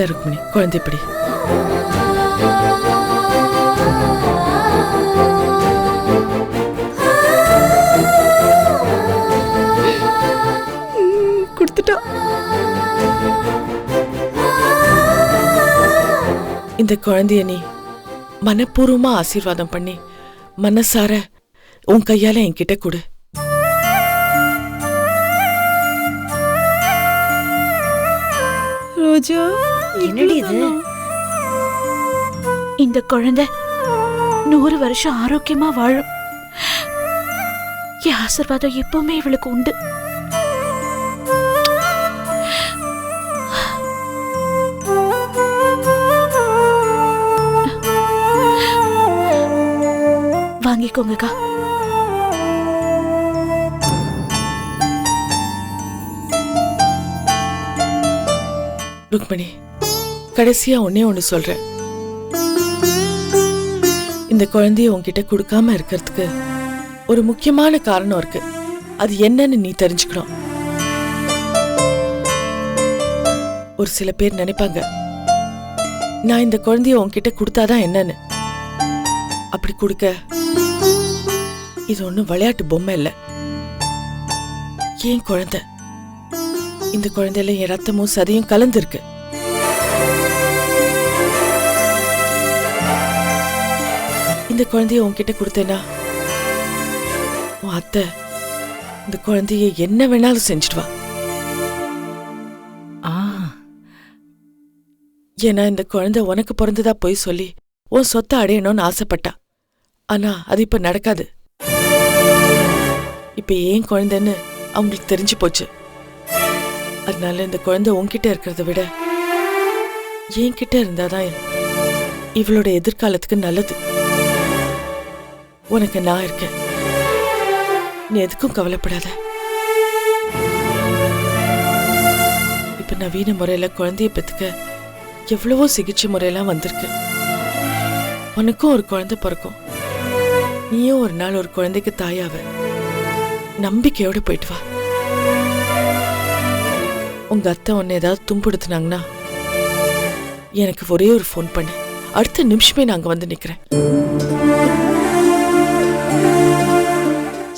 இல்ல ருக்மிணி, குழந்தை இப்படி. கொடுத்துட்டா. இந்த குழந்தைய நீ மனப்பூர்வமா ஆசீர்வாதம் பண்ணி மனசார உன் கையால என்கிட்ட கொடு. ரோஜா, என்னடி இது? இந்த குழந்தை 100 வருஷம் ஆரோக்கியமா வாழும். என் ஆசீர்வாதம் எப்பவுமே இவளுக்கு உண்டு. வாங்கிக்கோங்கக்கா. ருக்மிணி, கடைசியா ஒண்ணு சொல்றேன். இந்த குழந்தைய உன்கிட்ட கொடுக்காம இருக்கிறதுக்கு ஒரு முக்கியமான காரணம் இருக்கு. அது என்னன்னு நீ தெரிஞ்சுக்கணும். ஒரு சில பேர் நினைப்பாங்க, நான் இந்த குழந்தைய உன்கிட்ட கொடுத்தாதான் என்னன்னு. அப்படி கொடுக்க இது ஒண்ணும் விளையாட்டு பொம்மை இல்ல. ஏன் குழந்தை, இந்த குழந்தையில என் ரத்தமும் சதையும் கலந்து இருக்கு. இந்த குழந்தைய உன்கிட்ட கொடுத்தேனா உன் அத்தை இந்த குழந்தைய என்ன வேணாலும் செஞ்சிடுவா. ஏன்னா இந்த குழந்தை உனக்கு பிறந்ததா போய் சொல்லி உன் சொத்தை அடையணும்னு ஆசைப்பட்டா. ஆனா அது இப்ப நடக்காது. இப்ப ஏன் குழந்தைன்னு அவங்களுக்கு தெரிஞ்சு போச்சு. அதனால இந்த குழந்தை உன்கிட்ட இருக்கிறத விட என்கிட்ட இருந்தாதான் இவளோட எதிர்காலத்துக்கு நல்லது. உனக்கு நான் இருக்கேன், நீ எதுக்கும் கவலைப்படாத. இப்ப நவீன முறையில குழந்தைய பெத்துக்க எவ்வளவோ சிகிச்சை முறையெல்லாம் வந்திருக்கு. உனக்கும் ஒரு குழந்தை பிறக்கும். நீயும் ஒரு நாள் ஒரு குழந்தைக்கு தாயாவ. நம்பிக்கையோட போயிட்டு வா. உங்க அத்தை உன்னை ஏதாவது துன்புடுத்தினாங்கன்னா எனக்கு ஒரே ஒரு ஃபோன் பண்ணு. அடுத்த நிமிஷமே நாங்க வந்து நிக்கிறேன்.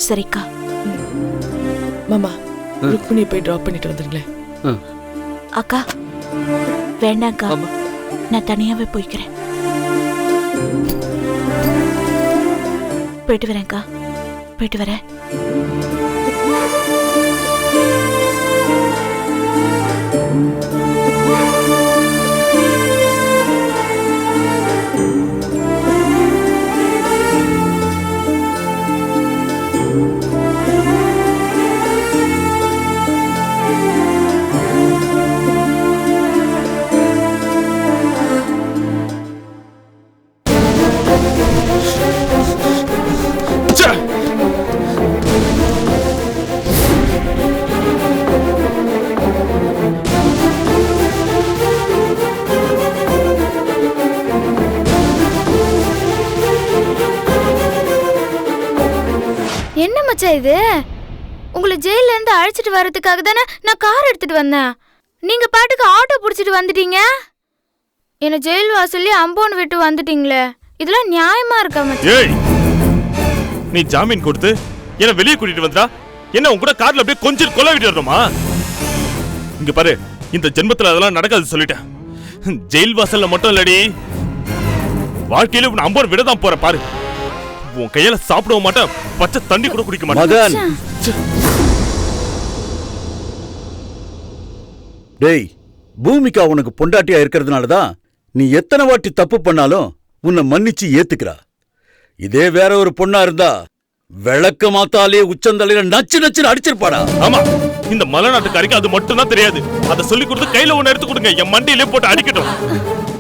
சரிக்கா. மாமா, ருக்மிணியை போய் டிராப் பண்ணிட்டு வந்துருங்களேன். அக்கா வேண்டாம்க்கா, நான் தனியாவே போய்க்கிறேன். போயிட்டு வரேன்க்கா, போயிட்டு வரேன். என்ன மச்சான் இது? உங்களை ஜெயில இருந்து அழைச்சிட்டு வர்றதுக்காக தானே நான் கார் எடுத்துட்டு வந்தேன். நீங்க பாட்டுக்கு ஆட்டோ புடிச்சிட்டு வந்துட்டீங்க. என்ன ஜெயில் வாசல்ல அம்போன்னு விட்டு வந்துட்டீங்களே, இதெல்லாம் நியாயமா இருக்கா மச்சான்? ஏய், நீ ஜாமீன் கொடுத்து என்ன வெளியே கூட்டிட்டு வந்தா என்ன உன் கூட கார்ல அப்படியே கொஞ்சம் கொல்ல விட்டுறோமா? இங்க பாரு, இந்த ஜென்மத்துல அதெல்லாம் நடக்காது சொல்லிட்டேன். ஜெயில் வாசல்ல மட்டும் இல்லடி, வாழ்க்கையில உன் அம்போன் விடதான் போற பாரு. உன் கையில சாப்பிடவும் மாட்டேன், பச்சை தண்ணி கூட குடிக்க மாட்டேன். டேய், பூமிகா உனக்கு பொண்டாட்டியா இருக்கிறதுனாலதான் நீ எத்தனை வாட்டி தப்பு பண்ணாலும் உன்னை மன்னிச்சு ஏத்துக்கிறா. இதே வேற ஒரு பொண்ணா இருந்தா விளக்க மாத்தாலே உச்சந்தலையில நச்சு நச்சுன்னு அடிச்சிருப்பாடா. ஆமா, இந்த மலைநாட்டுக்காரிக்கு அது மட்டும் தான் தெரியாது. அதை சொல்லி கொடுத்து கையில ஒண்ணு எடுத்து கொடுங்க, என் மண்டியிலே போட்டு அடிக்கட்டும்.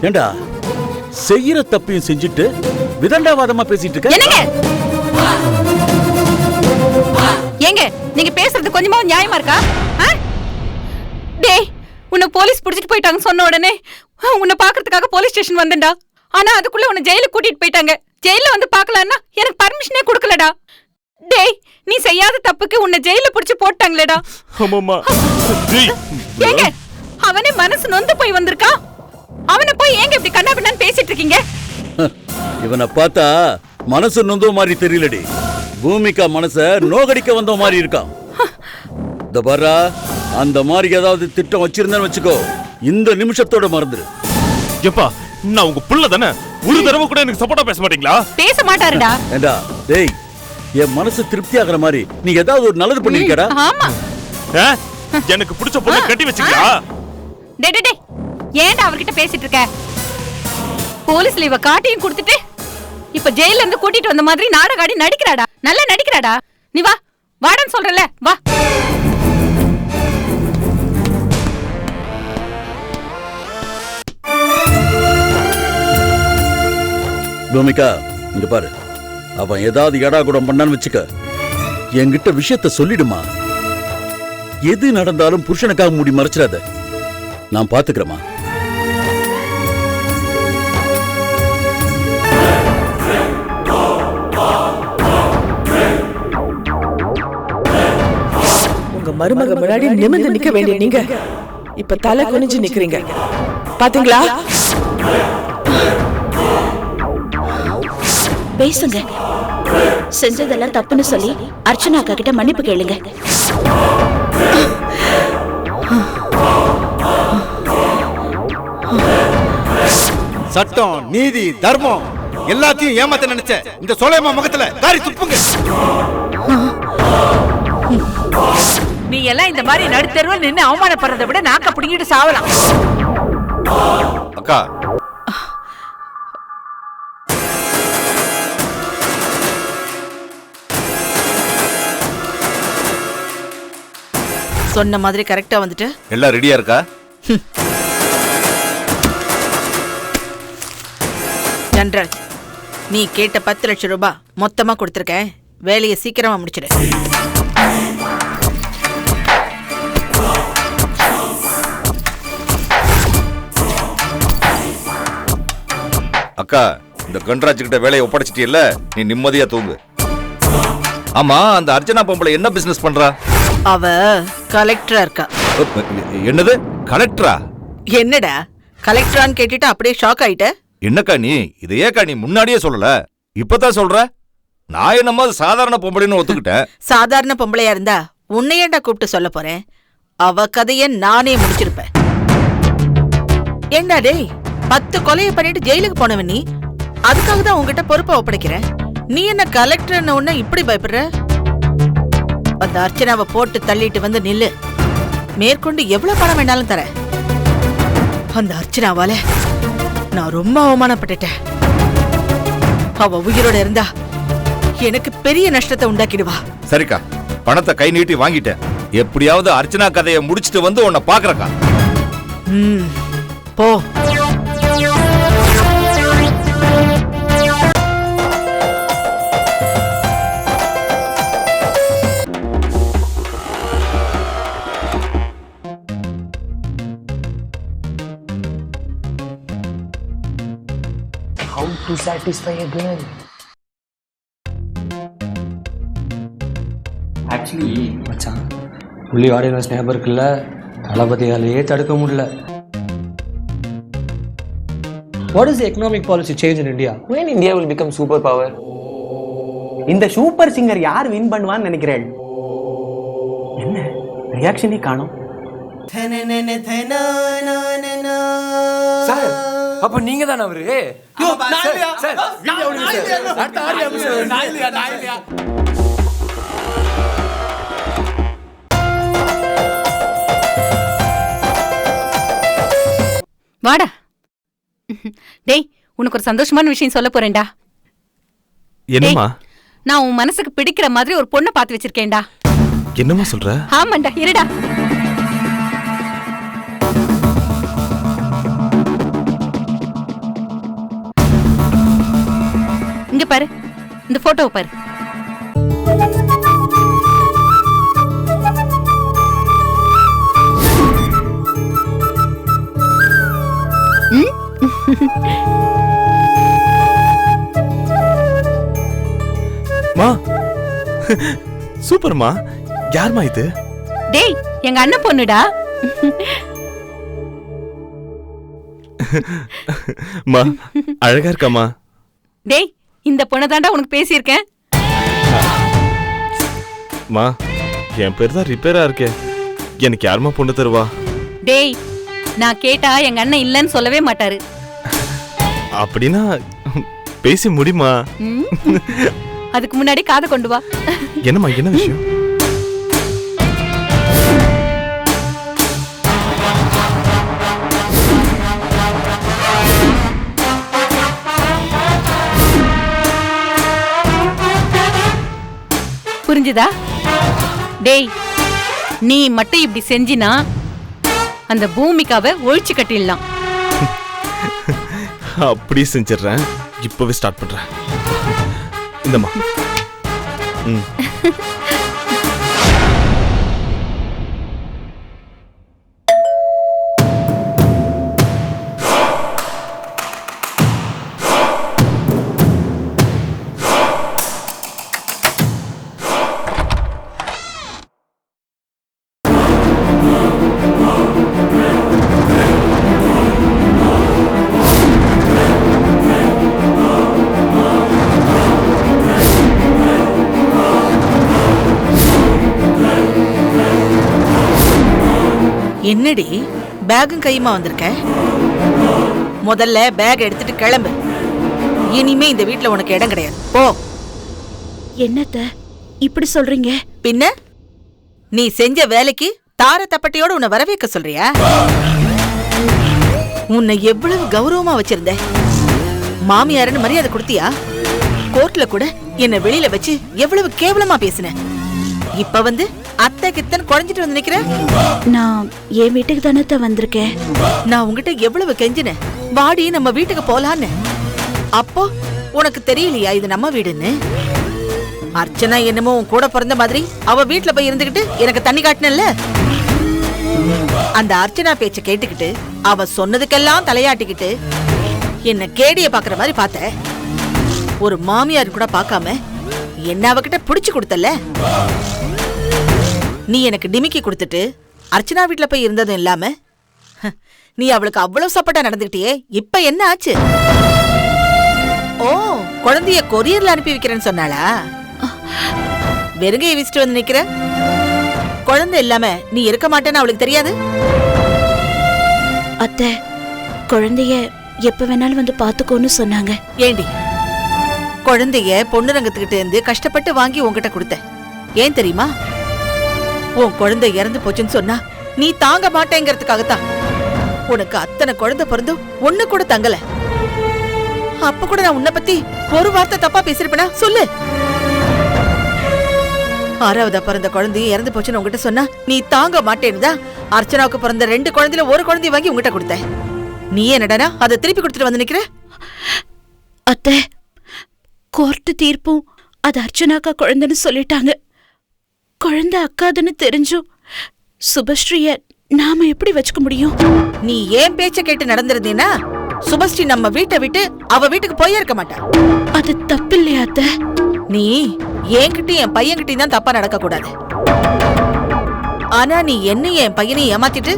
ஏண்டா செய்யற தப்பையும் செஞ்சுட்டு விதண்டாவாதமா பேசிட்டு இருக்க? ஏங்க நீங்க பேசுறது கொஞ்சமா நியாயமா இருக்கா? டேய், உன்னை போலீஸ் புடிச்சிட்டு போயிட்டாங்க சொன்ன உடனே உன்னை பாக்குறதுக்காக போலீஸ் ஸ்டேஷன் வந்தேன்டா. ஆனா அதுக்குள்ள உன்னை ஜெயிலுக்கு கூட்டிட்டு போயிட்டாங்க. ஜெயில வந்து பாக்கலான்னா எனக்கு பர்மிஷனே கொடுக்கலடா. டேய், நீ செய்யாத தப்புக்கு உன்னை ஜெயில புடிச்சு போட்டாங்களேடா. ஆமாமா. ஏங்க அவனே மனசு நொந்து போய் வந்திருக்கான். அவனை போய் ஏங்க இப்படி கண்ணா பின்னான்னு பேசிட்டு இருக்கீங்க? இவனை பார்த்தா மனசு நொந்தோ மாதிரி தெரியலடி. பூமிகா மனச நோகடிக்க வந்த மாதிரி இருக்கான். இந்த பாரா, அந்த மாதிரி ஏதாவது திட்டம் வச்சிருந்தேன்னு வச்சுக்கோ, இந்த நிமிஷத்தோட மறந்துரு. எப்பா நான் உங்க புள்ள தானே, ஒரு தடவை கூட எனக்கு சப்போர்ட்டா பேச மாட்டீங்களா? பேச மாட்டாருடா. ஏண்டா டேய், என் மனசு திருப்தி ஆகுற மாதிரி நீ ஏதாவது ஒரு நல்லது பண்ணிருக்கடா? ஆமா. எனக்கு பிடிச்ச பொண்ணை கட்டி வச்சிருக்கா? டேய் டேய் டேய், ஏன்டா அவர்கிட்ட பேசிட்டு இருக்க? போலீஸ்ல இவ காட்டியும் கொடுத்துட்டு இப்ப ஜெயில இருந்து கூட்டிட்டு வந்த மாதிரி நாடகாடி நடிக்கிறாடா. நல்லா நடிக்கிறாடா. நீ வா, வாடன்னு சொல்றல, வா. பூமிகா, இங்க பாரு, அவன் ஏதாவது எடா கூடம் பண்ணான்னு வச்சுக்க, என்கிட்ட விஷயத்த சொல்லிடுமா. எது நடந்தாலும் புருஷனுக்காக மூடி மறைச்சிடாத, நான் பாத்துக்கிறேமா. உங்க மருமக முன்னாடி நிமிர்ந்து நிக்க வேண்டிய நீங்க இப்ப தலை குனிஞ்சு நிக்கிறீங்க பாத்தீங்களா? பேசுங்க. செஞ்சதெல்லாம் தப்புன்னு சொல்லி அர்ச்சனா அக்கா கிட்ட மன்னிப்பு கேளுங்க. சட்டம், நீதி, தர்மம் எல்லாத்தையும் ஏமாத்த நினைச்ச இந்த சோலைமா முகத்துல காரி துப்புங்க. நீ எல்லாம் இந்த மாதிரி நடுத்தெருவில் நின்று அவமானப்படுறதை விட நாக்க பிடிங்கிட்டு சாவலாம். அக்கா, சொன்ன மாதிரி கரெக்டா வந்துட்டு எல்லாம் ரெடியா இருக்கா? ஜெனரல், நீ கேட்ட 10 லட்சம் ரூபாய் மொத்தமா கொடுத்துருக்கேன். வேலையை சீக்கிரமா முடிச்சிடு. அக்கா, இந்த கன்ராஜ் கிட்ட வேலையை ஒப்படைச்சிட்டியல்ல, நீ நிம்மதியா தூங்கு. ஆமா, அந்த அர்ச்சனா பொம்பளை என்ன பிசினஸ் பண்றா? அவ கலெக்டரா இருக்கா. என்னது கலெக்டரா? என்னடா கலெக்டரான்னு கேட்டுட்டு அப்படியே ஷாக் ஆயிட்ட? என்னக்கா நீ இதையேக்கா நீ முன்னாடியே சொல்லல, இப்பதான் சொல்ற? நான் என்னமா சாதாரண பொம்பளைன்னு ஒத்துக்கிட்டேன். சாதாரண பொம்பளையா இருந்தா உன்னையேண்டா கூப்பிட்டு சொல்ல போறேன். அவ கதைய நானே முடிச்சிருப்பேன். ஏண்டா டேய், 10 கொலையை பண்ணிட்டு ஜெயிலுக்கு போனவன் நீ. அதுக்காக தான் உங்ககிட்ட பொறுப்பை ஒப்படைக்கிறேன். நீ என்ன கலெக்டர்னு உன்ன இப்படி பயப்படுற? அந்த அர்ச்சனாவை போட்டு தள்ளிட்டு வந்து நில்லு. மேற்கொண்டு எவ்வளவு பணம் வேணாலும் தரேன். அந்த அர்ச்சனாவால நான் ரொம்ப அவமானப்பட்டுட்டேன். அவ உயிரோட இருந்தா எனக்கு பெரிய நஷ்டத்தை உண்டாக்கிடுவா. சரிக்கா, பணத்தை கை நீட்டி வாங்கிட்டேன். எப்படியாவது அர்ச்சனா கதையை முடிச்சிட்டு வந்து உன்னை பாக்குறக்கா. போ. How to satisfy a girl? Actually மச்சான், புள்ளி ஆடியன்ஸ் ஞாபகம் இருக்குல்ல, தளபதியாலேயே தடுக்க முடியல. What is the economic policy change in India? When India will become superpower? இந்த சூப்பர் சிங்கர் யார் வின் பண்ணுவான்னு நினைக்கிறேன்? என்ன ரியாக்ஷனே காணோம். சார், அப்ப நீங்க தானே அவரு? வாடா. டேய், உனக்கு ஒரு சந்தோஷமான விஷயம் சொல்ல போறேன்டா. என்னம்மா? நான் உன் மனசுக்கு பிடிக்கிற மாதிரி ஒரு பொண்ணை பார்த்து வச்சிருக்கேன்டா. என்னம்மா சொல்ற? ஆமாண்டா, இருடா. இங்க பாரு, இந்த போட்டோவை பாரு. மா, சூப்பர்மா. யார்மா இது? டேய், எங்க அண்ணன் பொண்ணுடா. மா அழகா இருக்காமா. டேய் இந்த பொண்ணை தாண்டா உனக்கு பேசியிருக்கேன். மா என் பேர் தான் ரிப்பேரா இருக்கே, எனக்கு யாருமா பொண்ணு தருவா? டேய் நான் கேட்டா எங்க அண்ணன் இல்லன்னு சொல்லவே மாட்டாரு. அப்படின்னா பேசி முடியுமா? அதுக்கு முன்னாடி காதை கொண்டு வா. என்னம்மா என்ன விஷயம்? புரிஞ்சுதா? டேய் நீ மட்டும் இப்படி செஞ்சினா அந்த பூமிக்காவை ஒழிச்சு கட்டிடலாம். அப்படி செஞ்சிடறேன், இப்பவே ஸ்டார்ட் பண்றேன். இந்தம்மா. என்னடி பேகும் கையுமா வந்திருக்க? முதல்ல பேக் எடுத்துட்டு கிளம்பு. இனிமே இந்த வீட்ல உனக்கு இடம் கிடையாது. போ. என்னத்த இப்படி சொல்றீங்க? பின்ன நீ செஞ்ச வேலைக்கு தார தப்பட்டையோட உன்னை வரவேற்க சொல்றியா? உன்னை எவ்வளவு கௌரவமா வச்சிருந்த? மாமியாருன்னு மரியாதை கொடுத்தியா? கோர்ட்ல கூட என்ன வெளியில வச்சு எவ்வளவு கேவலமா பேசின. இப்ப வந்து அத்தை கித்தன் குறைஞ்சிட்டு வந்து நிக்கிற. நான் என் வீட்டுக்கு தானே வந்திருக்கேன். நான் உங்ககிட்ட எவ்வளவு கெஞ்சினேன், வாடி நம்ம வீட்டுக்கு போலான்னு. அப்போ உனக்கு தெரியலையா இது நம்ம வீடுன்னு? அர்ச்சனா என்னமோ உன் கூட பிறந்த மாதிரி அவ வீட்டுல போய் இருந்துகிட்டு எனக்கு தண்ணி காட்டினல்ல. அந்த அர்ச்சனா பேச்ச கேட்டுக்கிட்டு அவ சொன்னதுக்கெல்லாம் தலையாட்டிக்கிட்டு என்ன கேடிய பாக்குற மாதிரி பார்த்த. ஒரு மாமியார் கூட பார்க்காம என்ன அவகிட்ட புடிச்சு கொடுத்தல. நீ எனக்கு டிமிக்கி கொடுத்துட்டு அர்ச்சனா வீட்டுல போய் இருந்ததும் இல்லாம நீ அவளுக்கு அவ்வளவு சப்போர்ட்டா நடந்துகிட்டியே, இப்ப என்ன ஆச்சு? ஓ, குழந்தைய கொரியர்ல அனுப்பி வைக்கிறேன்னு சொன்னாளா? வெறுங்கையை வீசிட்டு வந்து நிக்கிற. குழந்தை இல்லாம நீ இருக்க மாட்டேன்னு அவளுக்கு தெரியாது? அத்தை, குழந்தைய எப்ப வேணாலும் வந்து பாத்துக்கோன்னு சொன்னாங்க. ஏண்டி, குழந்தைய பொண்ணுரங்கத்துக்கிட்ட இருந்து கஷ்டப்பட்டு வாங்கி உன்கிட்ட கொடுத்த. ஏன் தெரியுமா? உன் குழந்தை இறந்து போச்சுன்னு சொன்னா நீ தாங்க மாட்டேங்கிறதுக்காகத்தான். உனக்கு அத்தனை குழந்தை பிறந்தும் ஒண்ணு கூட தங்கல. அப்ப கூட நான் உன்னை பத்தி ஒரு வார்த்தை தப்பா பேசிருப்பேனா சொல்லு? 6வதா பிறந்த குழந்தைய இறந்து போச்சுன்னு உங்ககிட்ட சொன்னா நீ தாங்க மாட்டேன்னு தான் அர்ச்சனாவுக்கு பிறந்த 2 குழந்தையில ஒரு குழந்தைய வாங்கி உங்ககிட்ட கொடுத்த. நீ என்னடா அதை திருப்பி கொடுத்துட்டு வந்து நிக்கிற? அத்தை, கோர்ட்டு தீர்ப்பும் அது அர்ச்சனாக்கா குழந்தைன்னு சொல்லிட்டாங்க. குழந்தை அக்காதுன்னு தெரிஞ்சும் சுபஸ்ரீய நாம எப்படி வச்சுக்க முடியும்? நீ ஏன் பேச்ச கேட்டு நடந்திருந்தீன்னா சுபஸ்ரீ நம்ம வீட்டை விட்டு அவ வீட்டுக்கு போயே இருக்க மாட்டா. அது தப்பில்லையா அத்தை? நீ என்கிட்டயும் என் பையன்கிட்டயும் தான் தப்பா நடக்க கூடாது. ஆனா நீ என்னையும் என் பையனையும் ஏமாத்திட்டு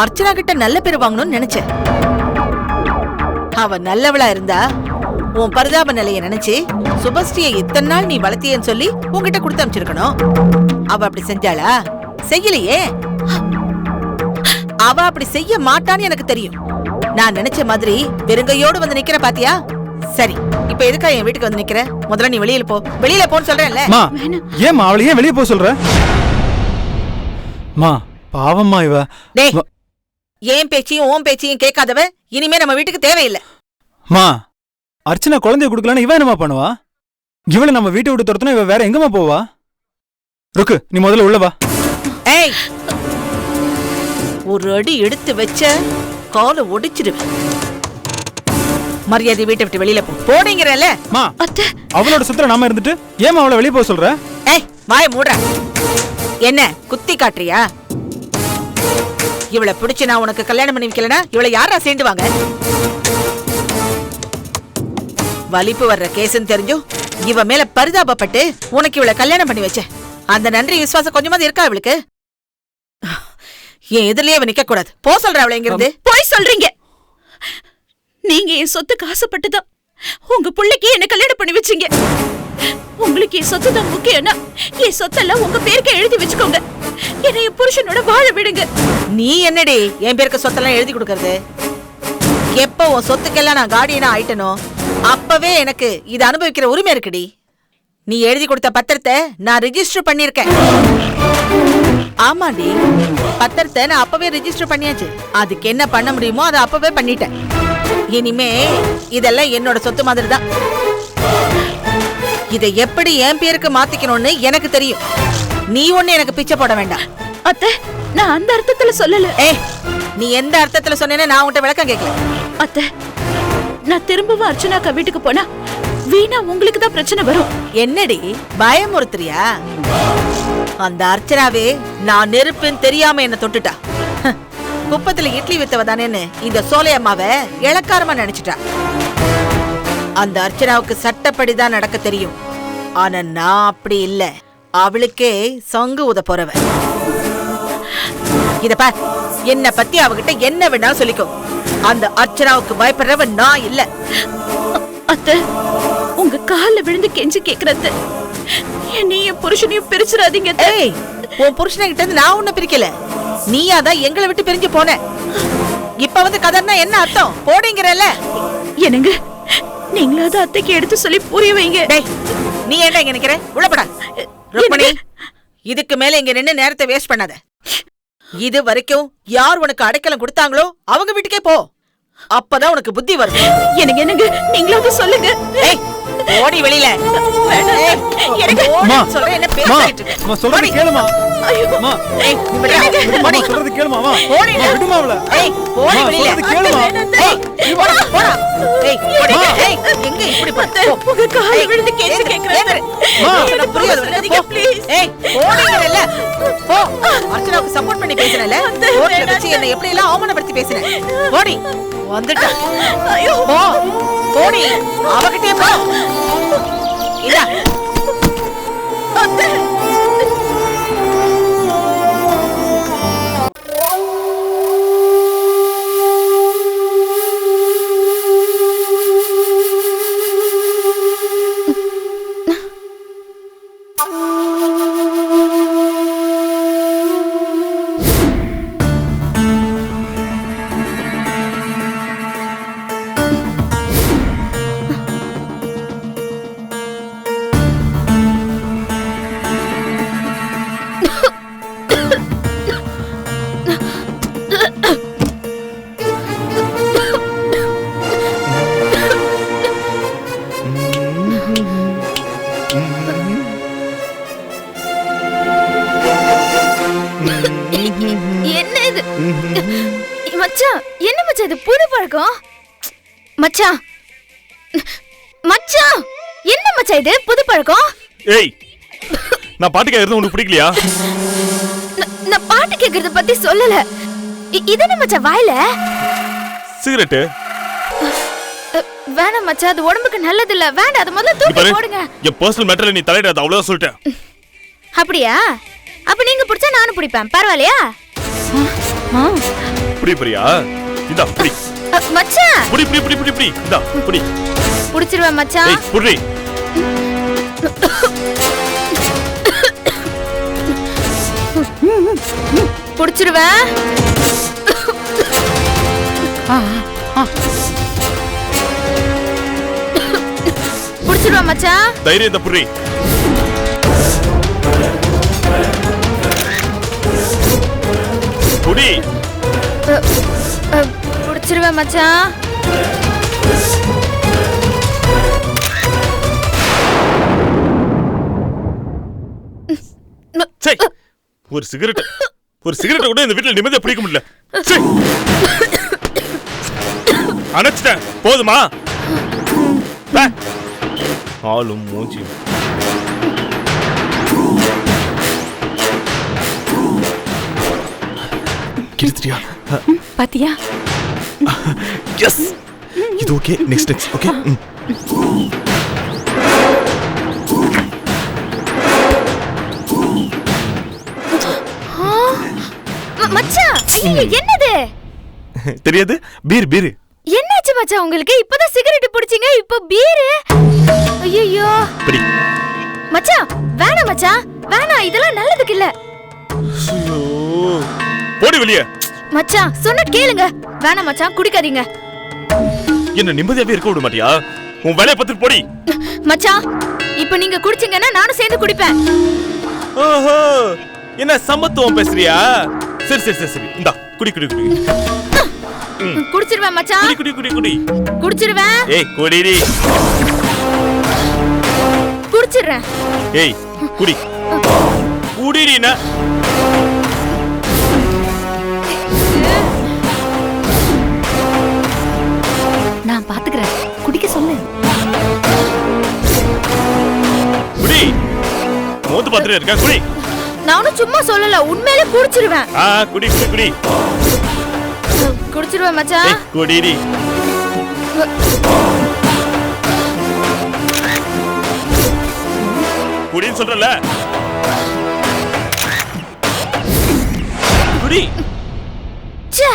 அர்ச்சனா கிட்ட நல்ல பேர் வாங்கணும்னு நினைச்ச. அவ நல்லவளா இருந்தா உன் பரிதாப நிலைய நினைச்சு சுபஸ்ரீயை இத்தனை நாள் நீ வளர்த்தியன்னு சொல்லி உன்கிட்ட கொடுத்து அனுப்பிச்சிருக்கணும். அவ அப்படி செஞ்சாளா? செய்யலையே. அவ அப்படி செய்ய மாட்டான்னு எனக்கு தெரியும். நான் நினைச்ச மாதிரி வெறுங்கையோடு வந்து நிக்கிற பாத்தியா? சரி, இப்ப எதுக்கா என் வீட்டுக்கு வந்து நிக்கிற? முதல்ல நீ வெளியில போ. வெளியில போன்னு சொல்றேன்ல. ஏமா அவளை ஏன் வெளியே போக சொல்ற? மா பாவம்மா இவ. டேய், ஏன் பேச்சையும் ஓம் பேச்சையும் கேட்காதவ இனிமே நம்ம வீட்டுக்கு தேவையில்லை. மா, அர்ச்சனா குழந்தைய கொடுக்கலன்னு இவ என்னமா பண்ணுவா? இவளை நம்ம வீட்டை விட்டு துரத்துனா இவ வேற எங்கம்மா போவா? ருக்கு, நீ முதல்ல உள்ள வா. ஏய், ஒரு அடி எடுத்து வச்ச காலை ஒடிச்சிடுவேன். மரியாதை வீட்டை விட்டு வெளியில போ. போனீங்கறல. மா, அவளோட சுத்தர நாம இருந்துட்டு ஏமா அவளை வெளிய போக சொல்ற? ஏய், வாய மூடுற. என்ன குத்தி காட்டுறியா? இவளை பிடிச்சு நான் உனக்கு கல்யாணம் பண்ணி வைக்கலனா இவளை யாரா சேர்ந்துவாங்க? வலிப்பு வர்ற கேஸ்ன்னு தெரிஞ்சும் இவ மேல பரிதாபப்பட்டு உனக்கு இவளை கல்யாணம் பண்ணி வச்ச. அந்த நன்றி விசுவாசம் கொஞ்சமாவது இருக்கா இவளுக்கு? என் எதிரிலேயே இவ நிக்க கூடாது. போ சொல்ற அவளை. எங்கிருந்து போய் சொல்றீங்க? நீங்க என் சொத்துக்கு ஆசைப்பட்டுதான் உங்க பிள்ளைக்கு என்ன கல்யாணம் பண்ணி வச்சீங்க. உங்களுக்கு என் சொத்து தான் முக்கியம்னா என் சொத்தெல்லாம் உங்க பேருக்கு எழுதி வச்சுக்கோங்க. என்னை என் புருஷனோட வாழ விடுங்க. நீ என்னடி என் பேருக்கு சொத்தெல்லாம் எழுதி கொடுக்கறது? எப்ப உன் சொத்துக்கெல்லாம் நான் கார்டியனா ஆயிட்டனோ அப்பவே எனக்கு இது அனுபவிக்கிற உரிமை இருக்குடி. நீ எழுதி கொடுத்த பத்திரத்தை நான் ரிஜிஸ்டர் பண்ணிருக்கேன். ஆமாடி, பத்திரத்தை நான் அப்பவே ரிஜிஸ்டர் பண்ணியாச்சு. அதுக்கு என்ன பண்ண முடியுமோ அதை அப்பவே பண்ணிட்டேன். இனிமே இதெல்லாம் என்னோட சொத்து மாதிரி தான். இதை எப்படி என் பேருக்கு மாத்திக்கணும்னு எனக்கு தெரியும். நீ ஒண்ணு எனக்கு பிச்சை போட வேண்டாம். அத்தை, நான் அந்த அர்த்தத்துல சொல்லல. நீ எந்த அர்த்தத்துல சொன்னேன்னு நான் உன்கிட்ட விளக்கம் கேட்கல. அத்தை, நான் திரும்பவும் அர்ச்சனாக்கா வீட்டுக்கு போனா வீணா உங்களுக்கு தான் பிரச்சனை வரும். என்னடி பயமுறுத்துறியா? அந்த அர்ச்சனாவே நான் நெருப்புன்னு தெரியாம என்ன தொட்டுட்டா. குப்பத்துல இட்லி வித்தவ தானேன்னு இந்த சோலையம்மாவை இளக்காரமா நினைச்சிட்டா. அந்த அர்ச்சனாவுக்கு சட்டப்படிதான் நடக்க தெரியும். ஆனா நான் அப்படி இல்ல. அவளுக்கே சங்கு உத போறவ. இத பார், என்ன பத்தி அவகிட்ட என்ன வேணாலும் சொல்லிக்கோ. அந்த அர்ச்சனாவுக்கு பயப்படுறவ நான் இல்ல. அத்தை, உங்க கால்ல விழுந்து கெஞ்சி கேக்குறது, என்னையும் புருஷனையும் பிரிச்சிடாதீங்க. உன் புருஷன்கிட்ட இருந்து நான் உன்னை பிரிக்கல. நீயாதான் எங்களை விட்டு பிரிஞ்சு போன. இப்ப வந்து கதர்னா என்ன அர்த்தம்? போடுங்கிறல்ல. என்னங்க, நீங்களாவது அத்தைக்கு எடுத்து சொல்லி புரிய வைங்க. நீ என்ன இங்க நிக்கிற? உள்ளப்படா. ருக்மணி, இதுக்கு மேல இங்க நின்னு நேரத்தை வேஸ்ட் பண்ணாத. இது வரைக்கும் யார் உனக்கு அடைக்கலம் கொடுத்தாங்களோ அவங்க வீட்டுக்கே போ. அப்பதான் உனக்கு புத்தி வரும். எனக்கு என்னங்க, நீங்களாவது சொல்லுங்க. ஓடி வெளியில. சொல்றேன், என்ன பேசிட்டு இருக்க? சொல்றது கேளுமா. அம்மா, சொல்றது கேளுமா. வா, ஓடி விடுமா அவள. ஓடி வெளியில. கேளுமா. போடா போடா. எங்க இப்படி போ? உங்க கால்ல விழுந்து கெஞ்சி கேக்குறேன். எனக்கு புரியாது. ப்ளீஸ். ஓடிங்கறல்ல. போ. அர்ச்சனாவுக்கு சப்போர்ட் பண்ணி பேசுறல. ஓடி வச்சு என்ன எப்படி எல்லாம் அவமானப்படுத்தி பேசுற. ஓடி. வந்துட்டா. ஐயோ. போ. ஓடி. அவகிட்டே போ. இதா. அத்தை. என்ன இது மச்சான்? என்ன மச்சான் இது? புது பழக்கம் மச்சான். மச்சான், என்ன மச்சான் இது? புது பழக்கம். ஏய், நான் பாட்டு கேக்குறது உனக்கு பிடிக்கலையா? நான் பாட்டு கேக்குறத பத்தி சொல்லல. இதென்ன மச்சான் வாயில? சிகரெட். வேணாம் மச்சான், அது உடம்புக்கு நல்லது இல்ல. வேண்டாம், அது முதல்ல தூக்கி போடுங்க. என் பர்சனல் மேட்டர்ல நீ தலையிடாத, அவ்வளவுதான் சொல்லிட்டேன். அப்படியா? அப்ப நீங்க பிடிச்சா நானும் பிடிப்பேன், பரவாயில்லையா? புடி புரியா? இதா புடி. மச்சான், புடி புடி புடி புடி புடி. இதா புடி. புடிச்சிருவேன் மச்சான். ஏய், புடி. புடிச்சிருவேன். புடிச்சிருவேன் மச்சான். தைரியம் இந்த புடி. புடி. புடிச்சிருவேன் மச்சான். ஒரு சிகரெட் கூட இந்த வீட்டுல நிம்மதியா பிடிக்க முடியல. அணைச்சிட்டேன், போதுமா? ஆளும் மூஞ்சி. கிடுத்தியா? பாத்தியா? எஸ், இது ஓகே. Next okay. மச்சான், என்னது? தெரியாது. பீர். என்னாச்சு மச்சான் உங்களுக்கு? இப்பதான் சிகரெட் பிடிச்சீங்க, இப்போ பீரு. ஐயோ பிடி. மச்சான் வேணாம் மச்சான், வேணாம், இதெல்லாம் நல்லதுக்கு இல்ல. ஐயோ போடி வெளியே. மச்சான் சொன்ன கேளுங்க. வேணாம் மச்சான், குடிக்காதீங்க. என்ன நிம்மதியாவே இருக்க விட மாட்டியா? உன் வேலையை பார்த்துட்டு போடி. மச்சான் இப்போ நீங்க குடிச்சீங்கன்னா நானும் சேர்ந்து குடிப்பேன். ஓஹோ என்ன சமத்துவம் பேசுறியா? சரி சரி சரி சரி, இந்தா குடி குடி குடி. குடிச்சிருவேன் மச்சான். குடி குடி குடி குடி. குடிச்சிருவேன். ஏய் குடிடி. குடிச்சிடுறேன். ஏய் குடி. குடிடினா. நான் பாத்துக்கிறேன், குடிக்க சொல்லு. குடி. மோந்து பாத்துட்டே இருக்க, குடி. நானும் சும்மா சொல்லல, உண்மையிலே குடிச்சிருவேன். குடி குடி குடி. குடிச்சிருவேன் மச்சான். ஏய் குடிடி. குடின்னு சொல்றல. குடி. ச்சே.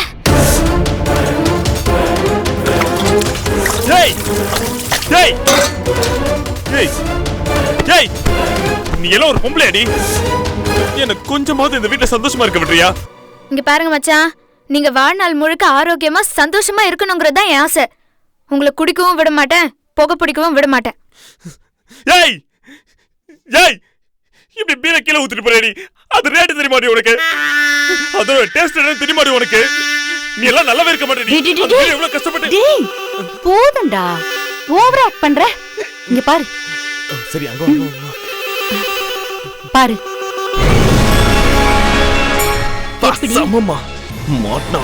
ஏய் ஏய் ஏய் ஏய், நீ எல்லாம் ஒரு பொம்பளை அடி. எனக்கு கொஞ்சமாவது இந்த வீட்டுல சந்தோஷமா இருக்க விட்டுறியா? இங்க பாருங்க மச்சான், நீங்க வாழ்நாள் முழுக்க ஆரோக்கியமா சந்தோஷமா இருக்கணுங்கிறது தான் என் ஆசை. உங்களை குடிக்கவும் விட மாட்டேன், புகை பிடிக்கவும் விட மாட்டேன். ஏய் ஏய், இப்படி பீரை கீழே ஊத்திட்டு போறேடி. அது ரேட்டு தெரியுமாடி உனக்கு? அதோட டேஸ்ட் என்ன தெரியுமாடி உனக்கு? நீ எல்லாம் நல்லாவே இருக்க மாட்டேடி. எவ்வளவு கஷ்டப்பட்டு. டேய் போதும்டா, ஓவர் ஆக்ட் பண்ற. இங்க பாரு. சரி அங்க பாரு. சமமா மாட்னா.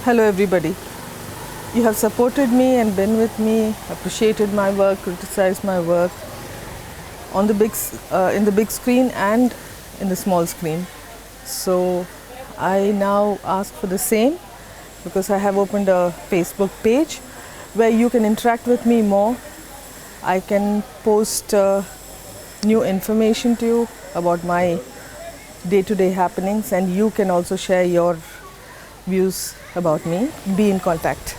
Hello everybody. You have supported me and been with me, appreciated my work, criticized my work on the in the big screen and in the small screen. So I now ask for the same, because I have opened a Facebook page where you can interact with me more. I can post new information to you about my day-to-day happenings, and you can also share your views about me. Be in contact.